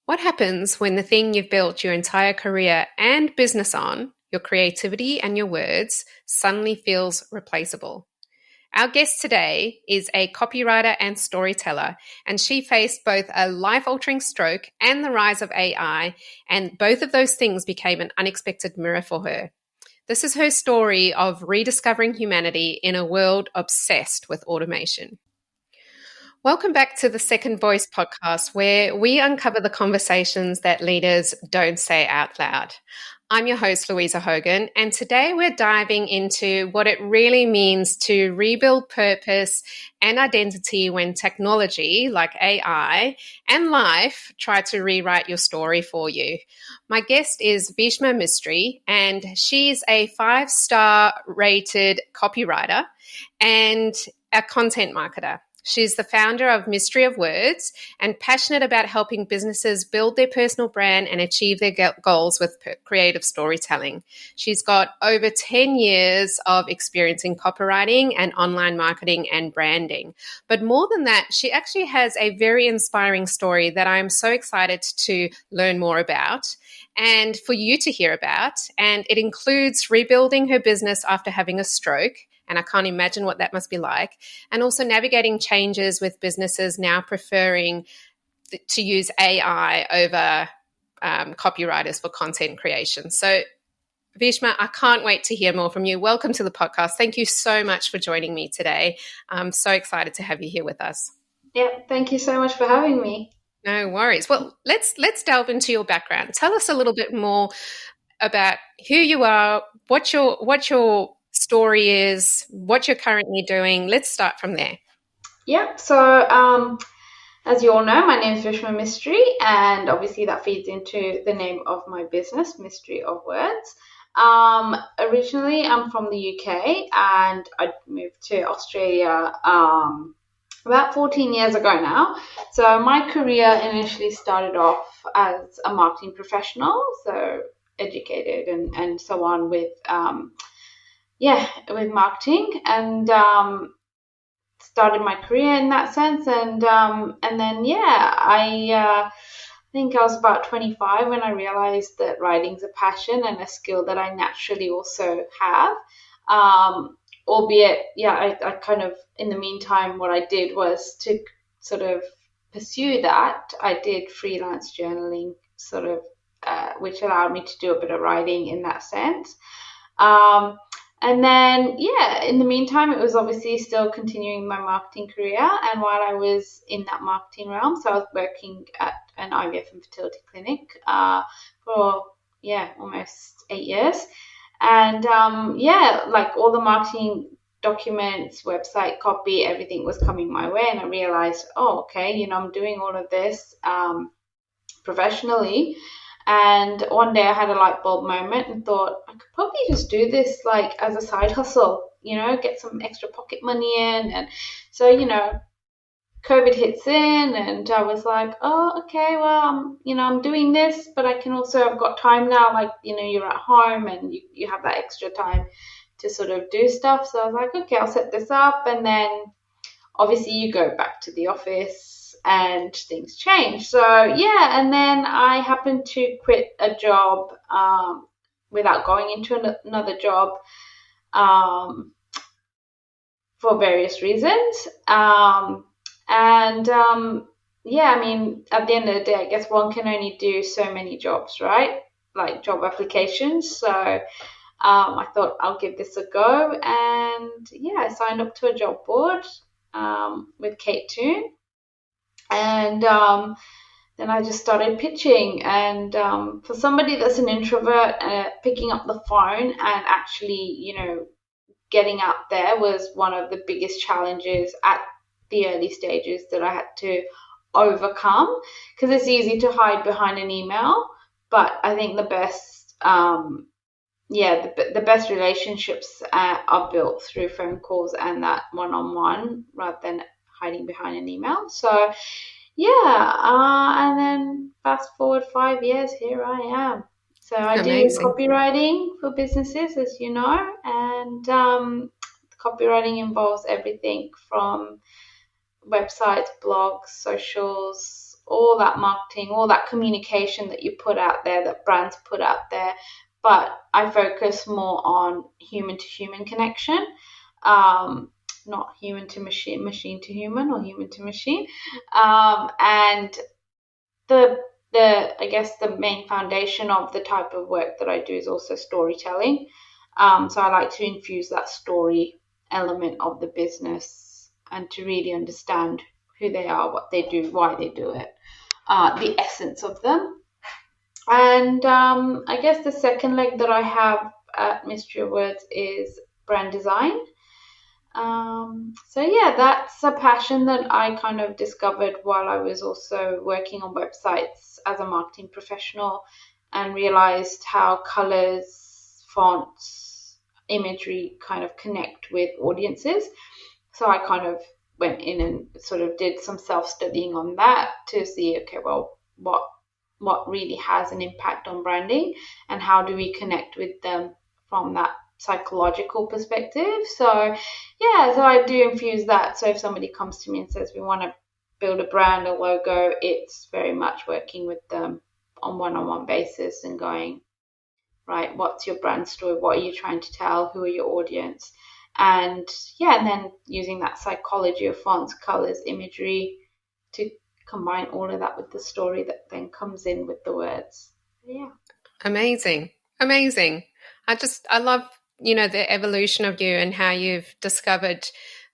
What happens when the thing you've built your entire career and business on, your creativity and your words, suddenly feels replaceable? Our guest today is a copywriter and storyteller, and she faced both a life-altering stroke and the rise of AI, and both of those things became an unexpected mirror for her. This is her story of rediscovering humanity in a world obsessed with automation. Welcome back to the Second Voice podcast, where we uncover the conversations that leaders don't say out loud. I'm your host, Luisa Hogan, and today we're diving into what it really means to rebuild purpose and identity when technology, like AI, and life try to rewrite your story for you. My guest is Vishma Mistry, and she's a 5-star rated copywriter and a content marketer. She's the founder of Mystery of Words and passionate about helping businesses build their personal brand and achieve their goals with creative storytelling. She's got over 10 years of experience in copywriting and online marketing and branding. But more than that, she actually has a very inspiring story that I'm so excited to learn more about and for you to hear about. And it includes rebuilding her business after having a stroke. And I can't imagine what that must be like. And also navigating changes with businesses now preferring to use AI over copywriters for content creation. So, Vishma, I can't wait to hear more from you. Welcome to the podcast. Thank you so much for joining me today. I'm so excited to have you here with us. Yeah, thank you so much for having me. No worries. Well, let's delve into your background. Tell us a little bit more about who you are, what your story is, what you're currently doing. Let's start from there. Yeah, so as you all know, my name is Vishma Mistry, and obviously that feeds into the name of my business, Mystery of Words. Originally, I'm from the UK, and I moved to Australia about 14 years ago now. So my career initially started off as a marketing professional, so educated and so on with marketing, and started my career in that sense, and then I think I was about 25 when I realized that writing's a passion and a skill that I naturally also have. Albeit, I kind of, in the meantime, what I did was to sort of pursue that. I did freelance journaling, sort of, which allowed me to do a bit of writing in that sense. And then, in the meantime, it was obviously still continuing my marketing career. And while I was in that marketing realm, so I was working at an IVF and fertility clinic for almost 8 years. And like all the marketing documents, website copy, everything was coming my way. And I realized, I'm doing all of this professionally. And one day I had a light bulb moment and thought I could probably just do this like as a side hustle, get some extra pocket money in. And so, COVID hits in and I was like, I'm doing this, but I've got time now, like, you're at home and you have that extra time to sort of do stuff. So I was like, okay, I'll set this up. And then obviously you go back to the office and things change. So, and then I happened to quit a job without going into another job for various reasons. At the end of the day, I guess one can only do so many jobs, right? Like job applications. So I thought I'll give this a go. And I signed up to a job board with Kate Toon. And then I just started pitching. And for somebody that's an introvert, picking up the phone and actually, getting out there was one of the biggest challenges at the early stages that I had to overcome, because it's easy to hide behind an email. But I think the best, the best relationships are built through phone calls and that one-on-one rather than hiding behind an email. So and then fast forward 5 years, here I am. So I Amazing. do copywriting for businesses, as you know, and copywriting involves everything from websites, blogs, socials, all that marketing, all that communication that you put out there, that brands put out there. But I focus more on human to human connection, not human to machine, machine to human, or human to machine. And the I guess the main foundation of the type of work that I do is also storytelling. So I like to infuse that story element of the business and to really understand who they are, what they do, why they do it, the essence of them. And I guess the second leg that I have at Mystery of Words is brand design. So yeah, that's a passion that I kind of discovered while I was also working on websites as a marketing professional, and realized how colors, fonts, imagery kind of connect with audiences. So I kind of went in and sort of did some self-studying on that to see, okay, well, what really has an impact on branding, and how do we connect with them from that psychological perspective. So yeah, so I do infuse that. So if somebody comes to me and says we want to build a brand, a logo, it's very much working with them on one-on-one basis and going, right, what's your brand story? What are you trying to tell? Who are your audience? And yeah, and then using that psychology of fonts, colors, imagery to combine all of that with the story that then comes in with the words. Yeah. Amazing. I love, the evolution of you and how you've discovered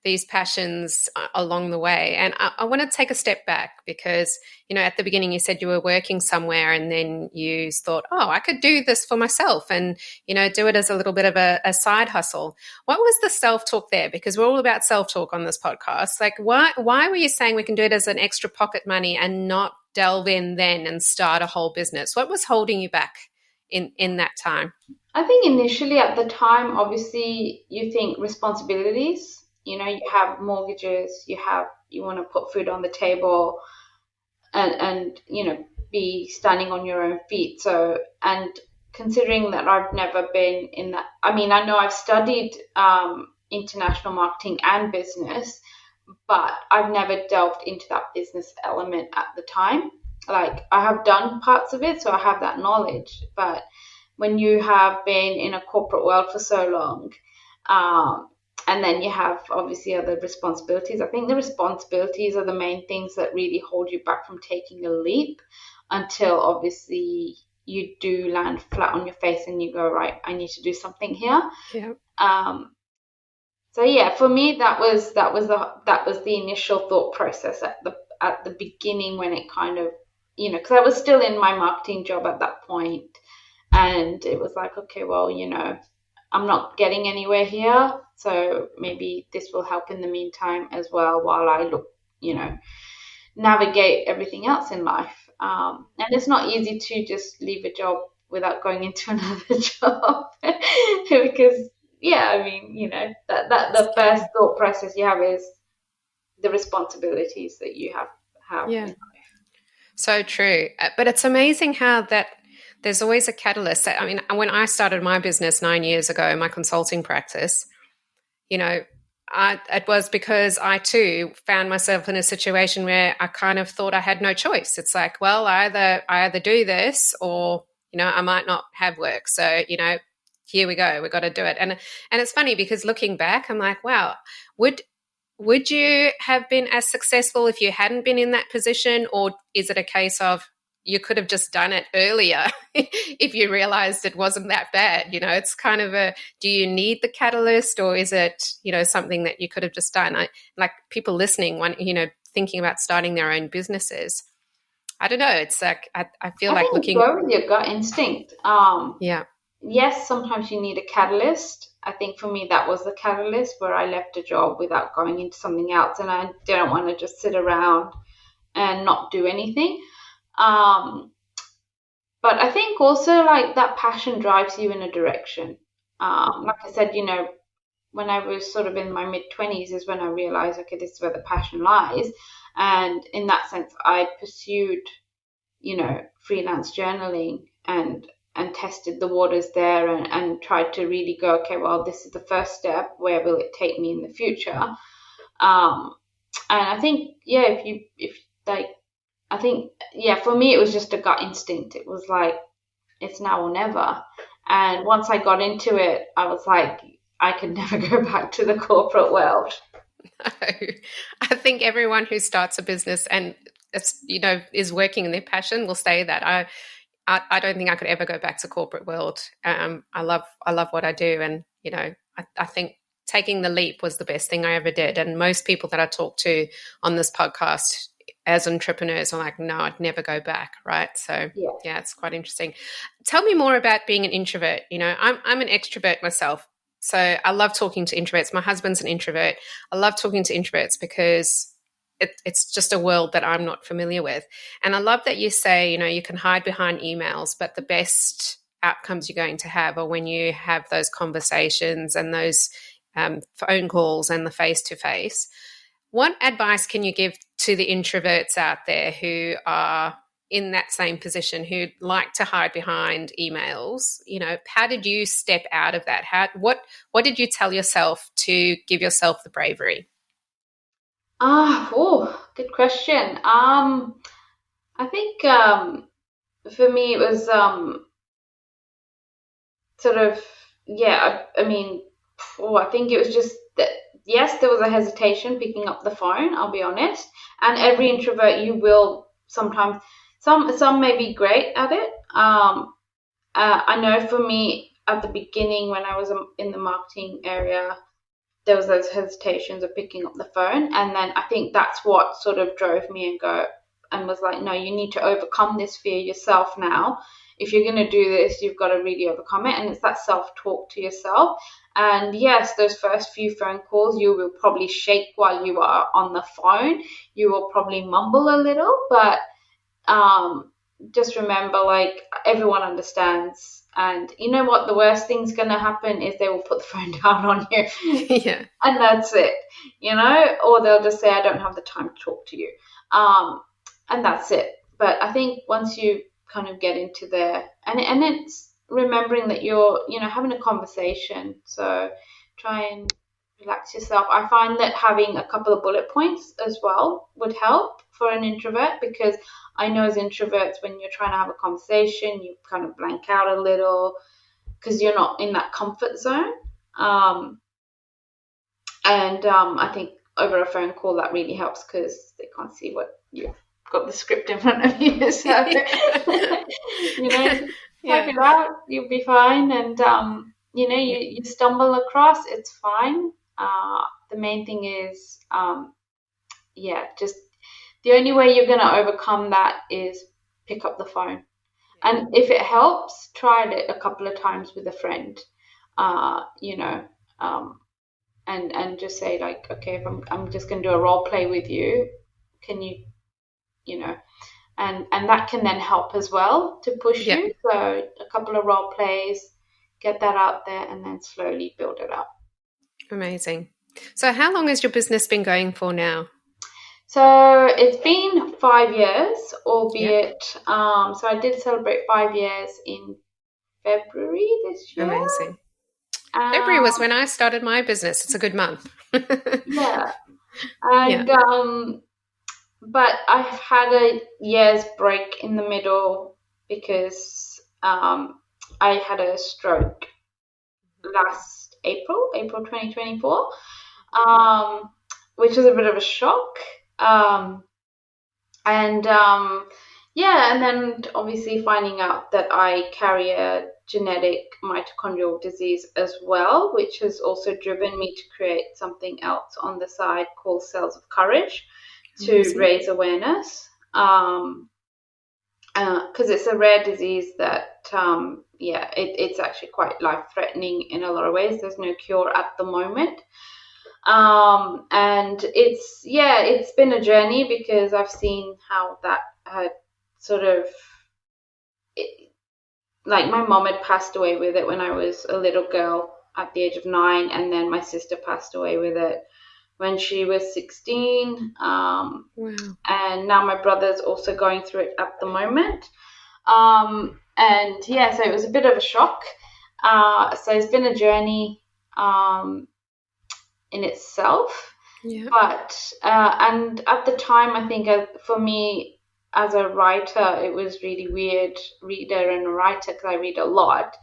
these passions along the way. And I want to take a step back because, at the beginning you said you were working somewhere and then you thought, oh, I could do this for myself and, do it as a little bit of a side hustle. What was the self-talk there? Because we're all about self-talk on this podcast. Like, why were you saying we can do it as an extra pocket money and not delve in then and start a whole business? What was holding you back in that time? I think initially at the time, obviously, you think responsibilities. You have mortgages, you want to put food on the table and be standing on your own feet. So, and considering that I've never been in that, I mean, I know I've studied international marketing and business, but I've never delved into that business element at the time. Like, I have done parts of it, so I have that knowledge. But when you have been in a corporate world for so long, and then you have obviously other responsibilities. I think the responsibilities are the main things that really hold you back from taking a leap until obviously you do land flat on your face and you go, right, I need to do something here. Yeah. So yeah, for me that was the initial thought process at the beginning, when it kind of, because I was still in my marketing job at that point, and it was like, okay, well, I'm not getting anywhere here, so maybe this will help in the meantime as well while I look, navigate everything else in life. And it's not easy to just leave a job without going into another job because, yeah, I mean, that the first thought process you have is the responsibilities that you have Yeah. in life. So true. But it's amazing how that there's always a catalyst. I mean, when I started my business 9 years ago, my consulting practice, it was because I too found myself in a situation where I kind of thought I had no choice. It's like, well, I either do this or, I might not have work. So, here we go. We've got to do it. And it's funny because looking back, I'm like, wow, would you have been as successful if you hadn't been in that position? Or is it a case of you could have just done it earlier if you realized it wasn't that bad? It's kind of do you need the catalyst, or is it, something that you could have just done? Like people listening, thinking about starting their own businesses. I don't know. It's like, I feel like looking. Go with your gut instinct. Yeah. Yes, sometimes you need a catalyst. I think for me, that was the catalyst where I left a job without going into something else, and I didn't want to just sit around and not do anything. But I think also like that passion drives you in a direction. Like I said, when I was sort of in my mid-20s is when I realized, okay, this is where the passion lies. And in that sense, I pursued, freelance journaling and tested the waters there and tried to really go, okay, well, this is the first step. Where will it take me in the future? And I think, yeah, if I think, for me, it was just a gut instinct. It was like, it's now or never. And once I got into it, I was like, I could never go back to the corporate world. I think everyone who starts a business and is working in their passion will say that. I don't think I could ever go back to corporate world. I love what I do, and I think taking the leap was the best thing I ever did. And most people that I talk to on this podcast as entrepreneurs are like, no, I'd never go back, right? So yeah, it's quite interesting. Tell me more about being an introvert. I'm an extrovert myself, so I love talking to introverts. My husband's an introvert. I love talking to introverts because it's just a world that I'm not familiar with. And I love that you say, you can hide behind emails, but the best outcomes you're going to have are when you have those conversations and those phone calls and the face-to-face. What advice can you give to the introverts out there who are in that same position, who like to hide behind emails? How did you step out of that? What did you tell yourself to give yourself the bravery? Good question. I think for me it was I think it was just that, yes, there was a hesitation picking up the phone, I'll be honest. And every introvert, you will sometimes, some may be great at it. I know for me at the beginning when I was in the marketing area, there was those hesitations of picking up the phone. And then I think that's what sort of drove me and was like, no, you need to overcome this fear yourself now. If you're going to do this, you've got to really overcome it. And it's that self-talk to yourself. And yes, those first few phone calls, you will probably shake while you are on the phone. You will probably mumble a little, but just remember, like, everyone understands. And you know what? The worst thing's going to happen is they will put the phone down on you. Yeah. And that's it, or they'll just say, I don't have the time to talk to you. And that's it. But I think once you kind of get into there, and it's remembering that you're, having a conversation. So try and relax yourself. I find that having a couple of bullet points as well would help for an introvert, because I know as introverts, when you're trying to have a conversation, you kind of blank out a little because you're not in that comfort zone. I think over a phone call that really helps because they can't see what you've got the script in front of you. So, type it out, you'll be fine. And, you stumble across, it's fine. The main thing is, just the only way you're going to overcome that is pick up the phone. And if it helps, try it a couple of times with a friend, and just say, like, okay, if I'm just going to do a role play with you, can you, and that can then help as well to push you. So a couple of role plays, get that out there, and then slowly build it up. Amazing. So how long has your business been going for now? So it's been 5 years, albeit, so I did celebrate 5 years in February this year. Amazing. February was when I started my business. It's a good month. Yeah. And, but I've had a year's break in the middle because I had a stroke last April 2024, which was a bit of a shock. And then obviously finding out that I carry a genetic mitochondrial disease as well, which has also driven me to create something else on the side called Cells of Courage to raise awareness. Because it's a rare disease that, it's actually quite life-threatening in a lot of ways. There's no cure at the moment. And it's been a journey because I've seen how that had sort of, like, my mom had passed away with it when I was a little girl at the age of 9, and then my sister passed away with it when she was 16. Wow. And now my brother's also going through it at the moment. So it was a bit of a shock. So it's been a journey in itself. Yeah. But and at the time, I think for me, as a writer, it was really weird, reader and a writer, because I read a lot.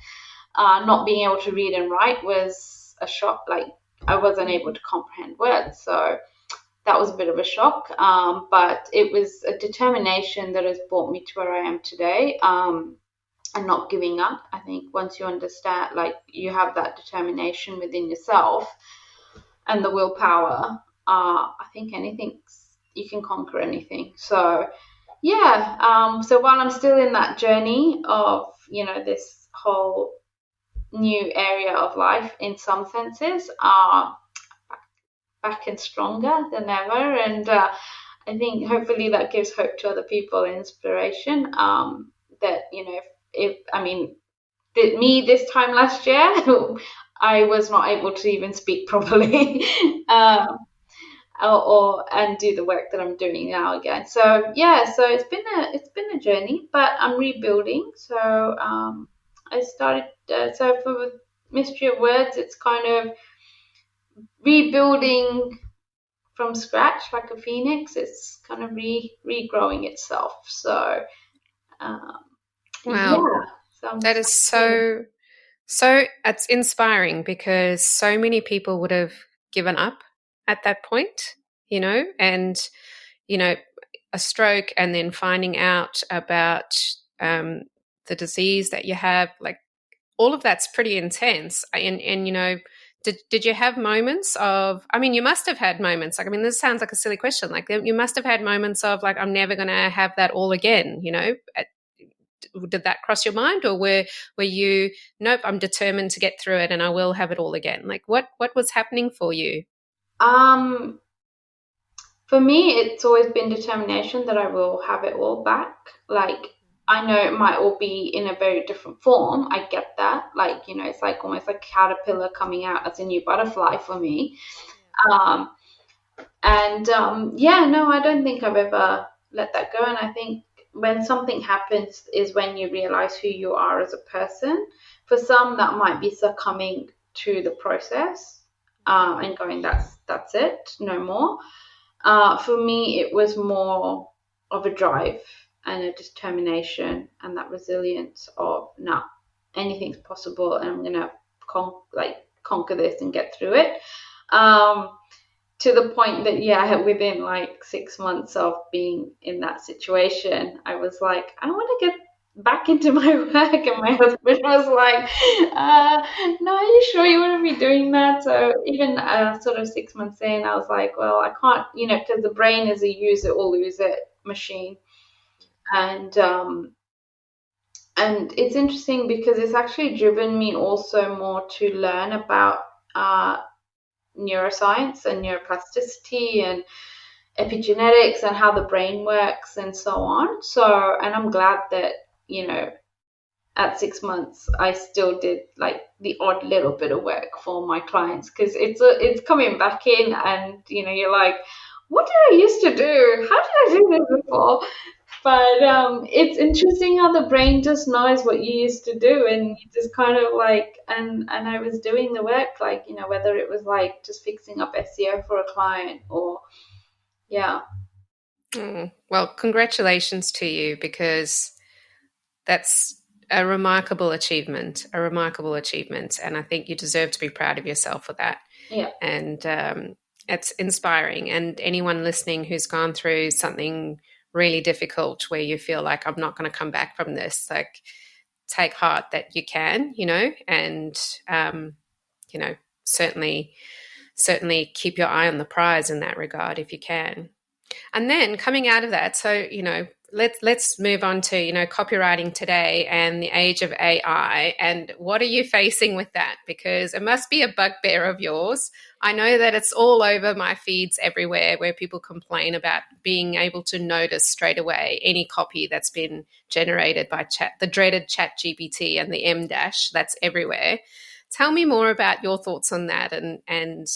Not being able to read and write was a shock. Like, I wasn't able to comprehend words. So that was a bit of a shock. But it was a determination that has brought me to where I am today. And not giving up. I think once you understand, like, you have that determination within yourself and the willpower, I think you can conquer anything. So yeah, so while I'm still in that journey of, this whole new area of life, in some senses, back and stronger than ever. And I think hopefully that gives hope to other people, inspiration, that, me this time last year, I was not able to even speak properly, and do the work that I'm doing now again. So yeah, so it's been a journey, but I'm rebuilding. So I started. So for Mystery of Words, it's kind of rebuilding from scratch, like a phoenix. It's kind of regrowing itself. So Wow. yeah. So that is so it's inspiring, because so many people would have given up at that point, and, a stroke, and then finding out about the disease that you have, like, all of that's pretty intense. And did you have moments of, you must have had moments, like, this sounds like a silly question, like, you must have had moments of, like, I'm never going to have that all again, did that cross your mind, or were you, nope, I'm determined to get through it and I will have it all again? Like, what was happening for you? For me, it's always been determination that I will have it all back. Like, I know it might all be in a very different form. I get that. Like, it's like almost like a caterpillar coming out as a new butterfly for me. Um, yeah, no, I don't think I've ever let that go. And I think when something happens is when you realize who you are as a person. For some, that might be succumbing to the process, and going, that's it, no more. For me, it was more of a drive and a determination and that resilience of, no, anything's possible, and I'm gonna conquer this and get through it. To the point that, yeah, within like 6 months of being in that situation, I was like, I want to get back into my work, and my husband was like, no, are you sure you want to be doing that? So even sort of 6 months in, I was like, well, I can't, because the brain is a use it or lose it machine. And it's interesting because it's actually driven me also more to learn about neuroscience and neuroplasticity and epigenetics and how the brain works and so on. So, and I'm glad that, at 6 months, I still did like the odd little bit of work for my clients, because it's coming back in, and you're like, what did I used to do? How did I do this before? But it's interesting how the brain just knows what you used to do, and you just kind of like, and I was doing the work, like, whether it was like just fixing up SEO for a client or, yeah. Well, congratulations to you, because that's a remarkable achievement, and I think you deserve to be proud of yourself for that. Yeah. And it's inspiring. And anyone listening who's gone through something really difficult where you feel like, I'm not going to come back from this, like, take heart that you can, and certainly keep your eye on the prize in that regard if you can. And then coming out of that, so let's move on to copywriting today and the age of AI, and what are you facing with that? Because it must be a bugbear of yours. I know that it's all over my feeds everywhere, where people complain about being able to notice straight away any copy that's been generated by the dreaded ChatGPT and the M dash that's everywhere. Tell me more about your thoughts on that, and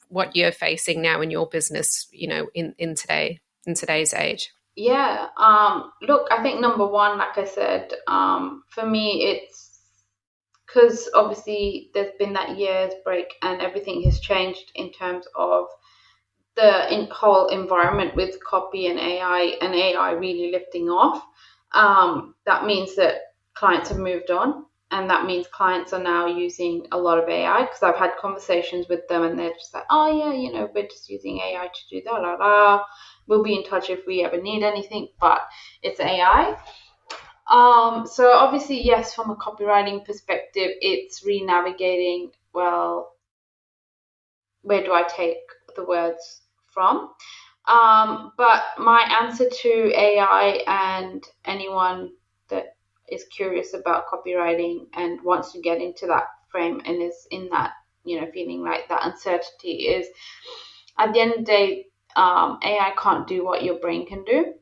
what you're facing now in your business, in today's age. Yeah. Look, I think number one, like I said, for me, it's because obviously there's been that year's break and everything has changed in terms of the whole environment with copy and AI really lifting off, that means that clients have moved on. And that means clients are now using a lot of AI, because I've had conversations with them and they're just like, oh, yeah, we're just using AI to do that. We'll be in touch if we ever need anything, but it's AI. So obviously, yes, from a copywriting perspective, it's re-navigating, well, where do I take the words from? But my answer to AI and anyone that is curious about copywriting and wants to get into that frame and is in that, feeling like that uncertainty, is at the end of the day, AI can't do what your brain can do.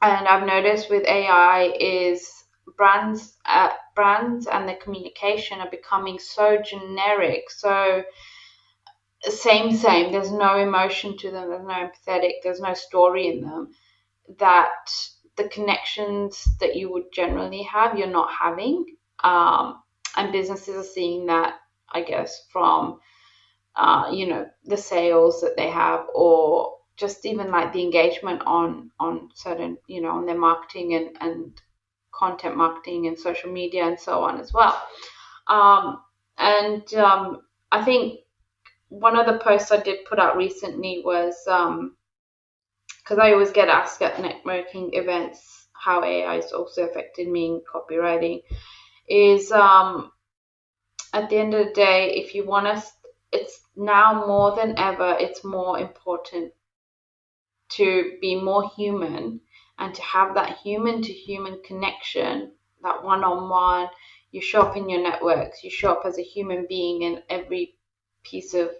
And I've noticed with AI is brands and their communication are becoming so generic, so same. There's no emotion to them. There's no empathetic. There's no story in them, that the connections that you would generally have, you're not having. And businesses are seeing that, I guess, from, the sales that they have, or just even like the engagement on certain, on their marketing and content marketing and social media and so on as well. I think one of the posts I did put out recently was, because I always get asked at networking events how AI has also affected me in copywriting, is at the end of the day, if you want us, it's now more than ever, it's more important to be more human and to have that human to human connection, that one-on-one. You show up in your networks, you show up as a human being in every piece of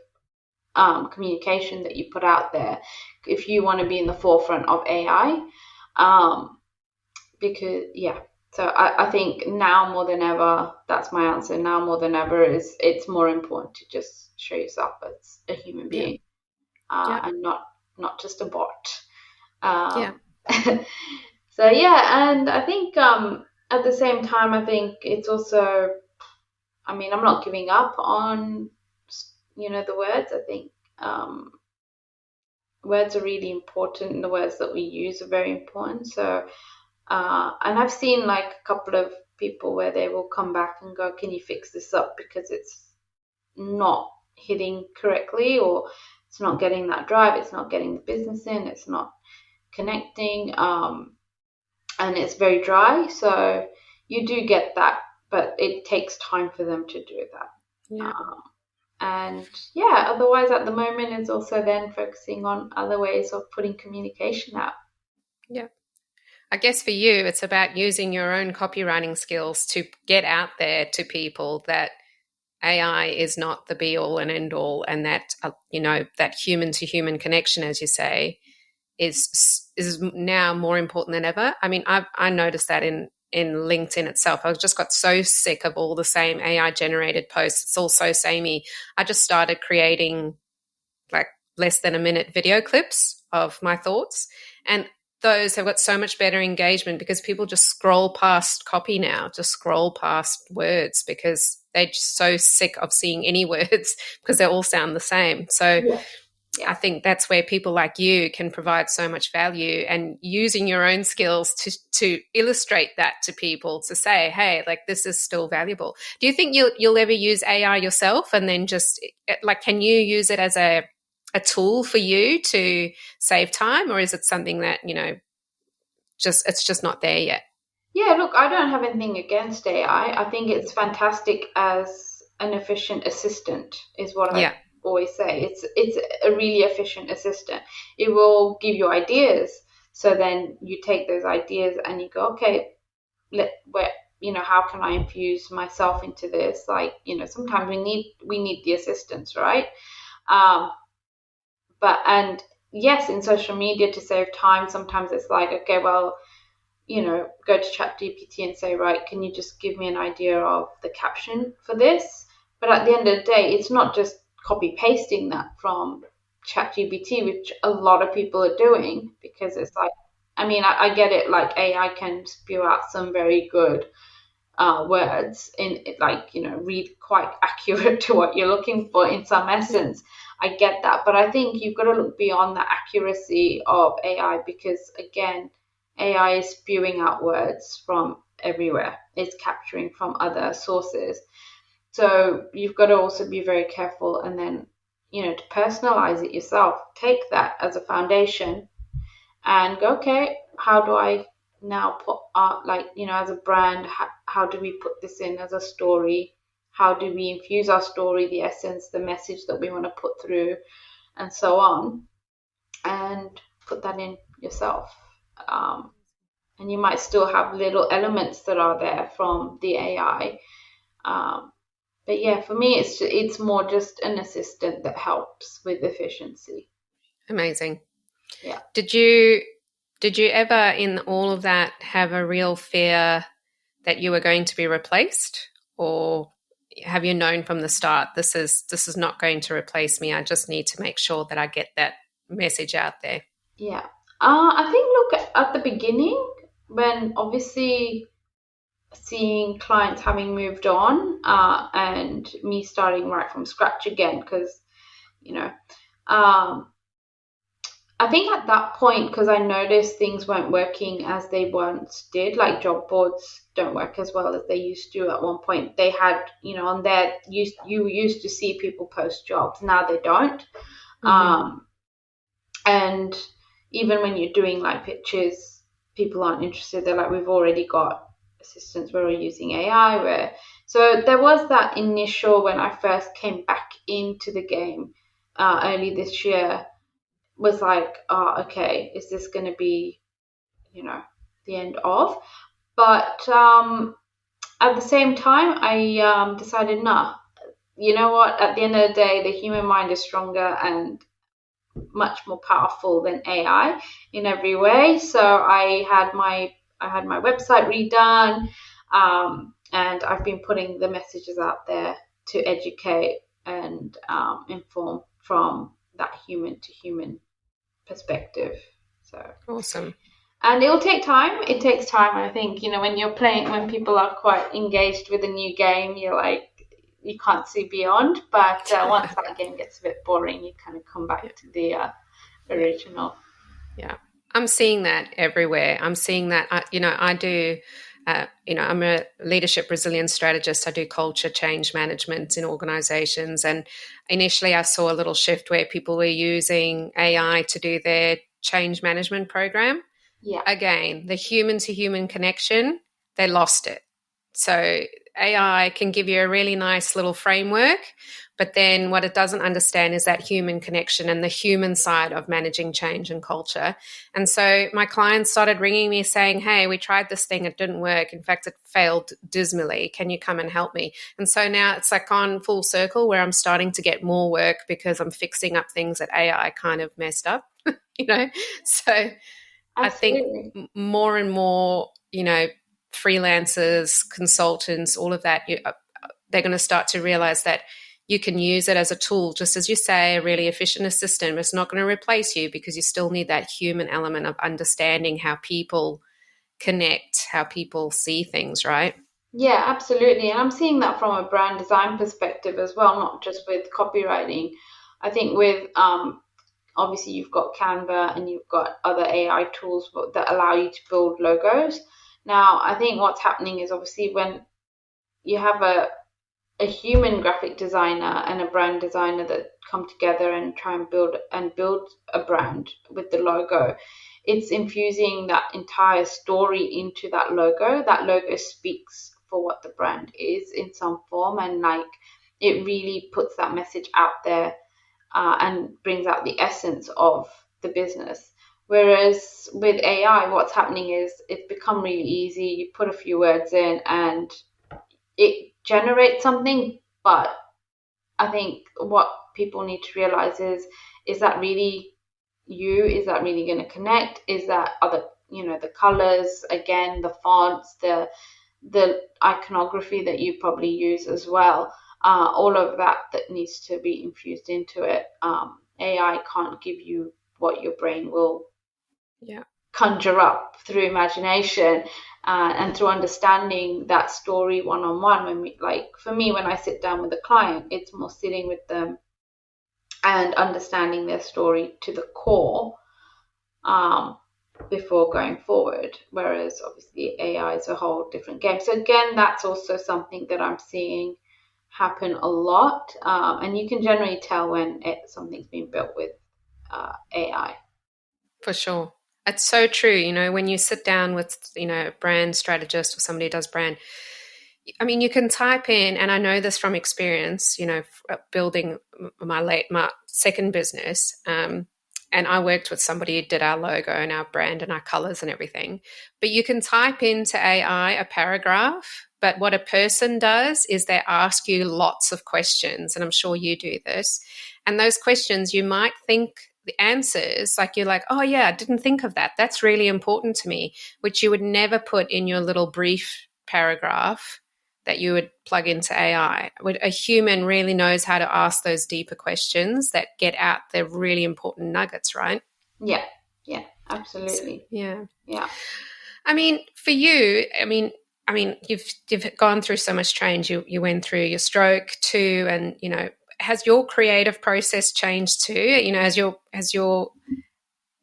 communication that you put out there, if you want to be in the forefront of AI. So I think now more than ever, that's my answer. Now more than ever, it's more important to just show yourself as a human being, and not just a bot. So and I think at the same time, I think it's also, I'm not giving up on the words. I think words are really important, and the words that we use are very important. So and I've seen like a couple of people where they will come back and go, can you fix this up, because it's not hitting correctly, or it's not getting that drive, it's not getting the business in, it's not connecting, and it's very dry. So you do get that, but it takes time for them to do that. Otherwise at the moment it's also then focusing on other ways of putting communication out. I guess for you, it's about using your own copywriting skills to get out there to people that AI is not the be all and end all, and that that human to human connection, as you say, is now more important than ever. I noticed that in LinkedIn itself. I just got so sick of all the same AI generated posts. It's all so samey. I just started creating like less than a minute video clips of my thoughts, and those have got so much better engagement because people just scroll past copy now, just scroll past words, because they're just so sick of seeing any words because they all sound the same. So I think that's where people like you can provide so much value, and using your own skills to illustrate that to people, to say, hey, like, this is still valuable. Do you think you'll ever use AI yourself, and then just like, can you use it as a tool for you to save time, or is it something that it's just not there yet? Yeah, look, I don't have anything against AI. I think it's fantastic as an efficient assistant, is what I always say. It's a really efficient assistant. It will give you ideas, so then you take those ideas and you go, okay, how can I infuse myself into this? Like, sometimes we need the assistance, right? And yes, in social media, to save time, sometimes it's like, okay, well, go to ChatGPT and say, right, can you just give me an idea of the caption for this? But at the end of the day, it's not just copy pasting that from ChatGPT, which a lot of people are doing, because it's like, I get it, like AI can spew out some very good words in it, like, read quite accurate to what you're looking for in some essence. I get that, but I think you've got to look beyond the accuracy of AI, because again, AI is spewing out words from everywhere. It's capturing from other sources. So you've got to also be very careful, and then, to personalize it yourself. Take that as a foundation and go, okay, how do I now put art, as a brand, how do we put this in as a story? How do we infuse our story, the essence, the message that we want to put through, and so on, and put that in yourself. And you might still have little elements that are there from the AI. But yeah, for me, it's more just an assistant that helps with efficiency. Amazing. Yeah. Did you ever in all of that have a real fear that you were going to be replaced, or have you known from the start this is not going to replace me? I just need to make sure that I get that message out there. Yeah. I think, look, at the beginning, when obviously seeing clients having moved on, and me starting right from scratch again, because, I think at that point, because I noticed things weren't working as they once did, like job boards don't work as well as they used to at one point. They had, on there, you used to see people post jobs. Now they don't. Mm-hmm. And even when you're doing like pitches, people aren't interested. They're like, we've already got assistants, we're using AI. So there was that initial, when I first came back into the game early this year, was like, oh, okay, is this going to be, the end of? But at the same time, I decided, nah, you know what? At the end of the day, the human mind is stronger and much more powerful than AI in every way. So I had my website redone, and I've been putting the messages out there to educate and inform from that human to human perspective. So Awesome. and it will take time. It takes time. I think, when people are quite engaged with a new game, you're like, you can't see beyond. But once that game gets a bit boring, you kind of come back to the original. Yeah. I'm seeing that everywhere. I'm seeing that, I do, I'm a leadership resilience strategist. I do culture change management in organizations. And initially I saw a little shift where people were using AI to do their change management program. Yeah. Again, the human to human connection, they lost it. So AI can give you a really nice little framework, but then what it doesn't understand is that human connection and the human side of managing change and culture. And so my clients started ringing me saying, hey, we tried this thing, it didn't work. In fact, it failed dismally. Can you come and help me? And so now it's like on full circle where I'm starting to get more work because I'm fixing up things that AI kind of messed up, So Absolutely. I think more and more, freelancers, consultants, all of that, they're going to start to realize that you can use it as a tool, just as you say, a really efficient assistant. It's not going to replace you because you still need that human element of understanding how people connect, how people see things, right? Yeah, absolutely. And I'm seeing that from a brand design perspective as well, not just with copywriting. I think with obviously you've got Canva and you've got other AI tools that allow you to build logos. Now, I think what's happening is, obviously, when you have a human graphic designer and a brand designer that come together and try and build a brand with the logo, it's infusing that entire story into that logo. That logo speaks for what the brand is in some form, and like it really puts that message out there, and brings out the essence of the business. Whereas with AI, what's happening is it's become really easy. You put a few words in and it generates something. But I think what people need to realize is that really you? Is that really going to connect? Is that other, the colors, again, the fonts, the iconography that you probably use as well, all of that needs to be infused into it. AI can't give you what your brain will conjure up through imagination, and through understanding that story one-on-one. For me, when I sit down with a client, it's more sitting with them and understanding their story to the core before going forward. Whereas obviously AI is a whole different game. So again, that's also something that I'm seeing happen a lot, and you can generally tell when something's been built with AI. For sure. It's so true. You know, when you sit down with, you know, a brand strategist or somebody who does brand, I mean, you can type in, and I know this from experience, you know, building my second business. And I worked with somebody who did our logo and our brand and our colors and everything. But you can type into AI a paragraph, but what a person does is they ask you lots of questions. And I'm sure you do this. And those questions, you might think the answers, like you're like, oh, yeah, I didn't think of that. That's really important to me, which you would never put in your little brief paragraph that you would plug into AI. A human really knows how to ask those deeper questions that get out the really important nuggets, right? Yeah, absolutely. Yeah. Yeah. I mean, for you, you've gone through so much change. You went through your stroke too, and you know, has your creative process changed too? You know,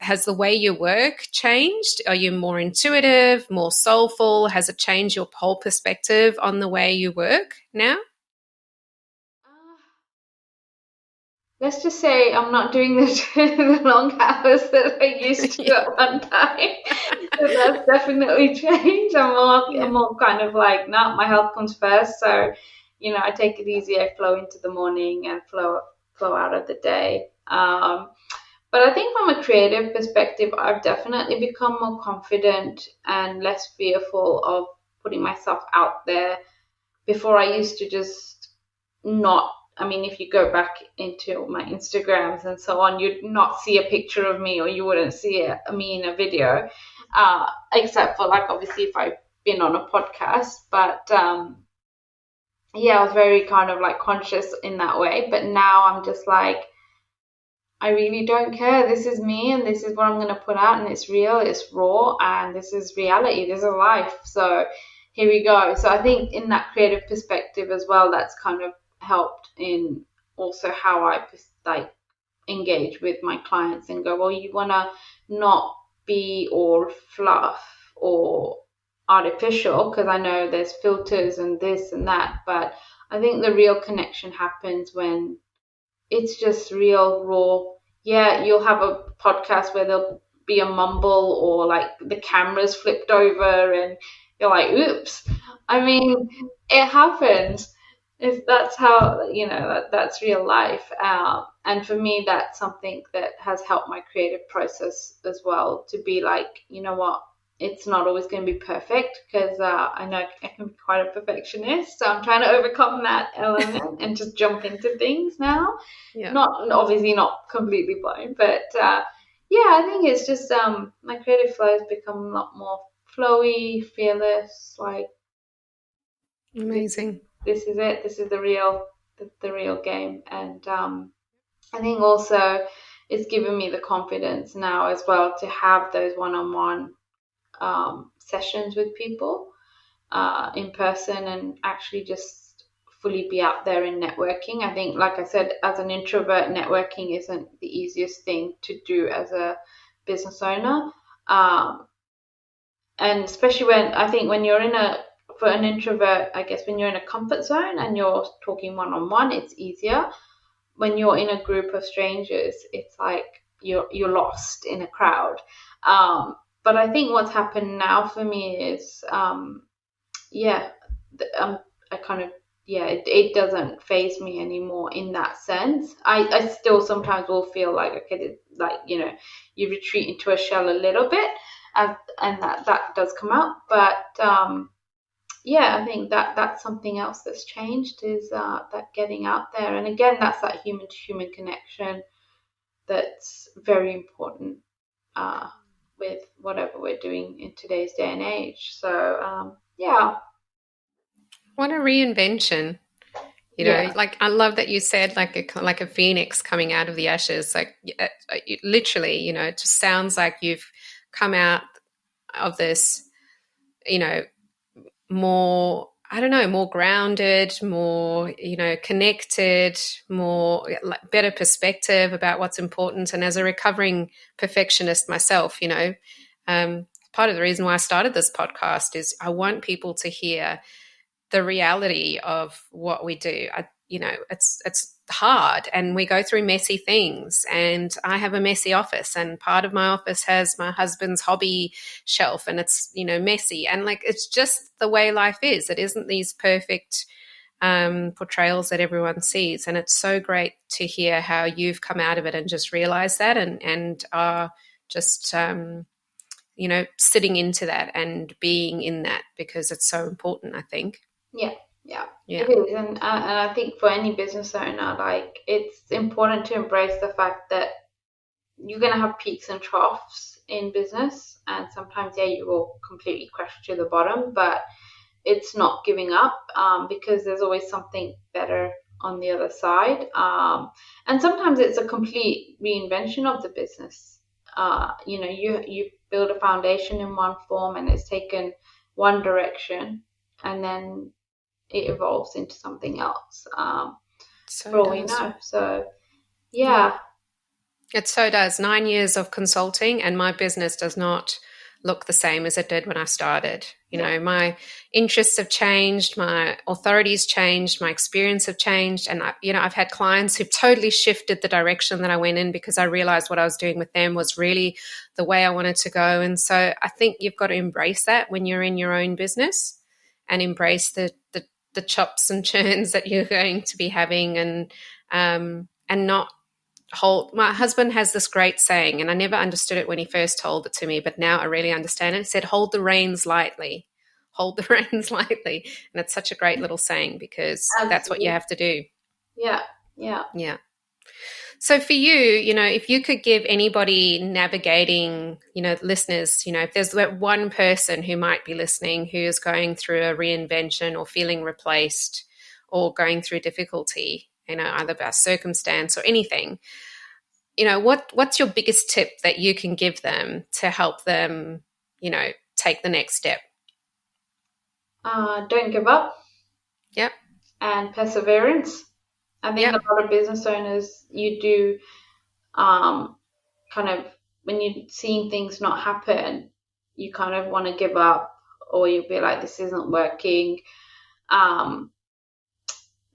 has the way you work changed? Are you more intuitive, more soulful? Has it changed your whole perspective on the way you work now? Let's just say I'm not doing the long hours that I used to Yeah. at one time. So that's definitely changed. I'm Yeah. more kind of like, no, my health comes first. So, I take it easy. I flow into the morning and flow out of the day. But I think from a creative perspective, I've definitely become more confident and less fearful of putting myself out there. Before I used to just not, I mean, if you go back into my Instagrams and so on, you'd not see a picture of me, or you wouldn't see me in a video, except for like obviously if I've been on a podcast. But yeah, I was very kind of like conscious in that way. But now I'm just like, I really don't care. This is me, and this is what I'm going to put out, and it's real, it's raw, and this is reality. This is life. So here we go. So I think in that creative perspective as well, that's kind of helped in also how I like engage with my clients and go, well, you want to not be all fluff or artificial, because I know there's filters and this and that, but I think the real connection happens when it's just real raw. Yeah, you'll have a podcast where there'll be a mumble, or like the camera's flipped over and you're like, oops. I mean, it happens. If that's how, that's real life. And for me, that's something that has helped my creative process as well, to be like, you know what, it's not always going to be perfect, because I know I can be quite a perfectionist. So I'm trying to overcome that element and just jump into things now. Yeah. Not obviously not completely blind, but yeah, I think it's just my creative flow has become a lot more flowy, fearless. Like Amazing. this is it. This is the real game, and I think also it's given me the confidence now as well to have those one-on-one sessions with people in person, and actually just fully be out there in networking. I think, like I said, as an introvert, networking isn't the easiest thing to do as a business owner. And especially when you're for an introvert, I guess when you're in a comfort zone and you're talking one-on-one, it's easier. When you're in a group of strangers, it's like you're lost in a crowd. But I think what's happened now for me is, yeah, I kind of, yeah, it doesn't phase me anymore in that sense. I still sometimes will feel like, okay, like, you retreat into a shell a little bit, and that does come out. But yeah, I think that's something else that's changed, is that getting out there. And again, that's that human to human connection that's very important with whatever we're doing in today's day and age. So yeah. What a reinvention. You know, Yeah. like I love that you said like a phoenix coming out of the ashes. Like literally, you know, it just sounds like you've come out of this, you know, more I don't know, more grounded, more, connected, more like better perspective about what's important. And as a recovering perfectionist myself, part of the reason why I started this podcast is I want people to hear the reality of what we do. It's hard, and we go through messy things, and I have a messy office, and part of my office has my husband's hobby shelf, and it's messy, and like it's just the way life is. It isn't these perfect portrayals that everyone sees, and it's so great to hear how you've come out of it and just realized that, and are just sitting into that and being in that, because it's so important, I think. Yeah, it is. And I think for any business owner, like it's important to embrace the fact that you're going to have peaks and troughs in business. And sometimes, you will completely crash to the bottom, but it's not giving up, because there's always something better on the other side. And sometimes it's a complete reinvention of the business. You build a foundation in one form and it's taken one direction, and then it evolves into something else, for all we know. So, yeah. It so does. 9 years of consulting, and my business does not look the same as it did when I started. My interests have changed, my authorities changed, my experience have changed. And, I've had clients who've totally shifted the direction that I went in, because I realized what I was doing with them was really the way I wanted to go. And so I think you've got to embrace that when you're in your own business, and embrace the chops and churns that you're going to be having, and not hold. My husband has this great saying, and I never understood it when he first told it to me, but now I really understand it. He said, hold the reins lightly. Hold the reins lightly. And it's such a great little saying, because that's what you have to do. Yeah. So for you, if you could give anybody navigating, listeners, if there's that one person who might be listening who is going through a reinvention or feeling replaced or going through difficulty, either by circumstance or anything, what's your biggest tip that you can give them to help them, take the next step? Don't give up. Yep. And perseverance. I think a lot of business owners, you do kind of, when you're seeing things not happen, you kind of want to give up, or you'll be like, this isn't working.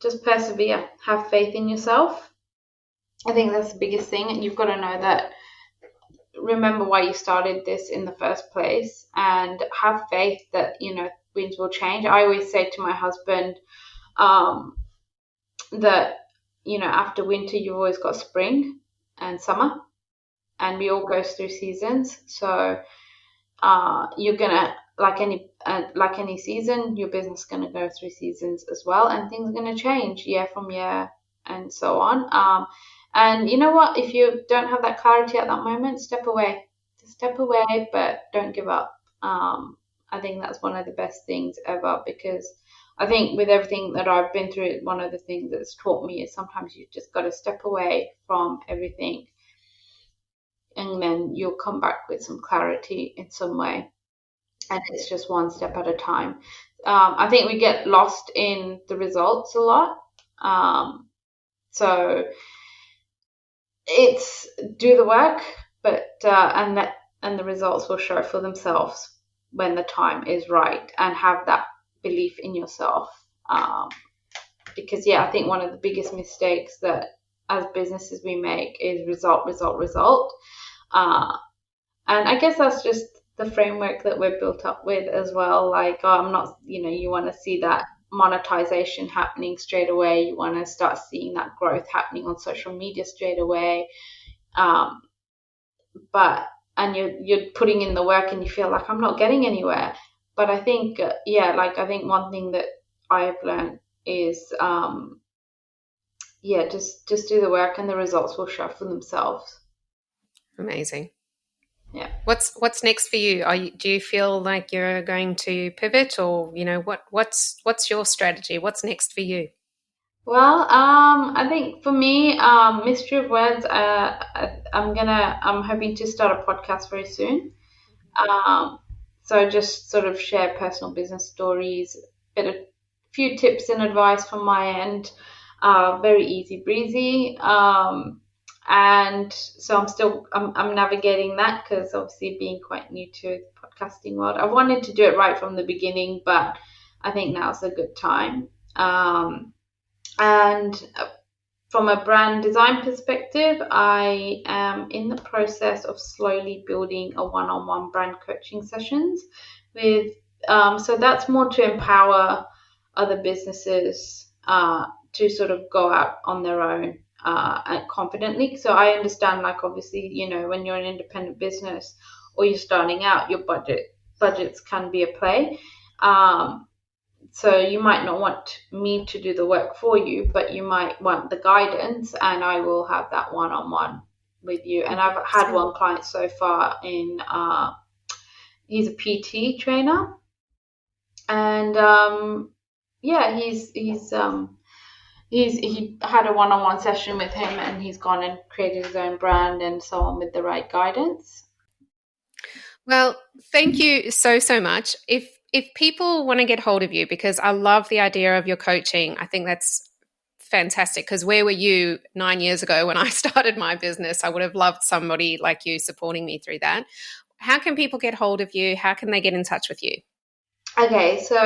Just persevere. Have faith in yourself. I think that's the biggest thing. And you've got to know that, remember why you started this in the first place, and have faith that, winds will change. I always say to my husband, that, after winter, you've always got spring and summer, and we all go through seasons. So you're going to, like any season, your business is going to go through seasons as well, and things are going to change year from year and so on. And you know what? If you don't have that clarity at that moment, step away. Just step away, but don't give up. I think that's one of the best things ever, because I think with everything that I've been through, one of the things that's taught me is sometimes you've just got to step away from everything, and then you'll come back with some clarity in some way. And it's just one step at a time. I think we get lost in the results a lot. So it's do the work, but and the results will show for themselves when the time is right, and have that belief in yourself. Because I think one of the biggest mistakes that as businesses we make is result. And I guess that's just the framework that we're built up with as well. Like, I'm not, you want to see that monetization happening straight away. You want to start seeing that growth happening on social media straight away. And you're putting in the work and you feel like, I'm not getting anywhere. But I think, I think one thing that I have learned is, just do the work, and the results will show for themselves. Amazing. Yeah. What's next for you? Do you feel like you're going to pivot, or what's your strategy? What's next for you? Well, I think for me, Mystery of Words, I'm hoping to start a podcast very soon. So just sort of share personal business stories, bit of few tips and advice from my end. Very easy breezy. And so I'm navigating that, because obviously being quite new to the podcasting world, I wanted to do it right from the beginning, but I think now's a good time. And from a brand design perspective, I am in the process of slowly building a one-on-one brand coaching sessions with, so that's more to empower other businesses to sort of go out on their own confidently. So I understand, like, obviously, when you're an independent business or you're starting out, your budgets can be a play. So you might not want me to do the work for you, but you might want the guidance, and I will have that one-on-one with you. And I've had one client so far he's a PT trainer, and he had a one-on-one session with him, and he's gone and created his own brand and so on with the right guidance. Well, thank you so much. If people want to get hold of you, because I love the idea of your coaching, I think that's fantastic, because where were you 9 years ago when I started my business? I would have loved somebody like you supporting me through that. How can people get hold of you? How can they get in touch with you? Okay, so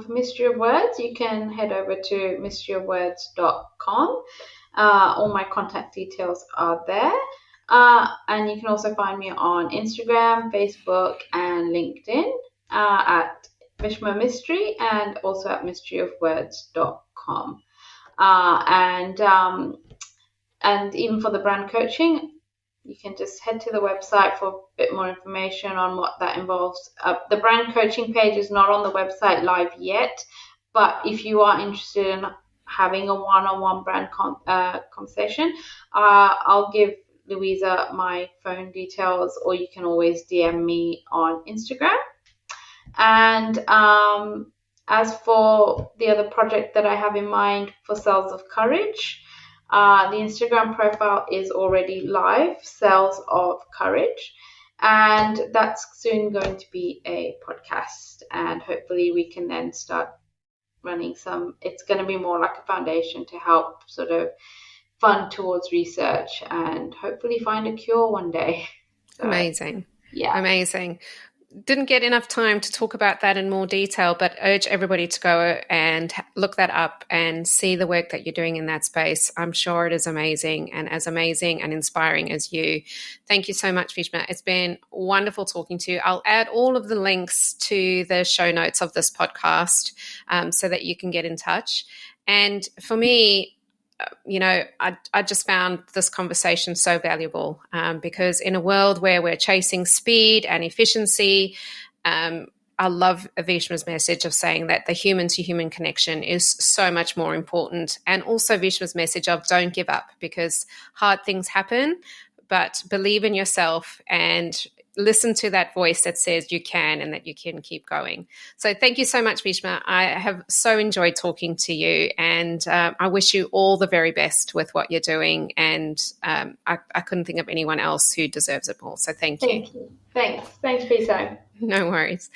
for Mystery of Words, you can head over to mysteryofwords.com. All my contact details are there. And you can also find me on Instagram, Facebook, and LinkedIn at Vishma Mistry, and also at mysteryofwords.com. And even for the brand coaching, you can just head to the website for a bit more information on what that involves. The brand coaching page is not on the website live yet, but if you are interested in having a one-on-one brand conversation, I'll give Louisa my phone details, or you can always DM me on Instagram. And as for the other project that I have in mind for Cells of Courage, the Instagram profile is already live, Cells of Courage, and that's soon going to be a podcast, and hopefully we can then start running it's going to be more like a foundation to help sort of fund towards research and hopefully find a cure one day. So, amazing. Yeah. Amazing. Didn't get enough time to talk about that in more detail, but urge everybody to go and look that up and see the work that you're doing in that space. I'm sure it is amazing and inspiring as you. Thank you so much, Vishma. It's been wonderful talking to you. I'll add all of the links to the show notes of this podcast so that you can get in touch. And for me, I just found this conversation so valuable because in a world where we're chasing speed and efficiency, I love Vishma's message of saying that the human-to-human connection is so much more important, and also Vishma's message of don't give up, because hard things happen, but believe in yourself and listen to that voice that says you can and that you can keep going. So thank you so much, Vishma. I have so enjoyed talking to you, and I wish you all the very best with what you're doing. And I couldn't think of anyone else who deserves it more. So thank you. Thank you. Thanks for your time. No worries.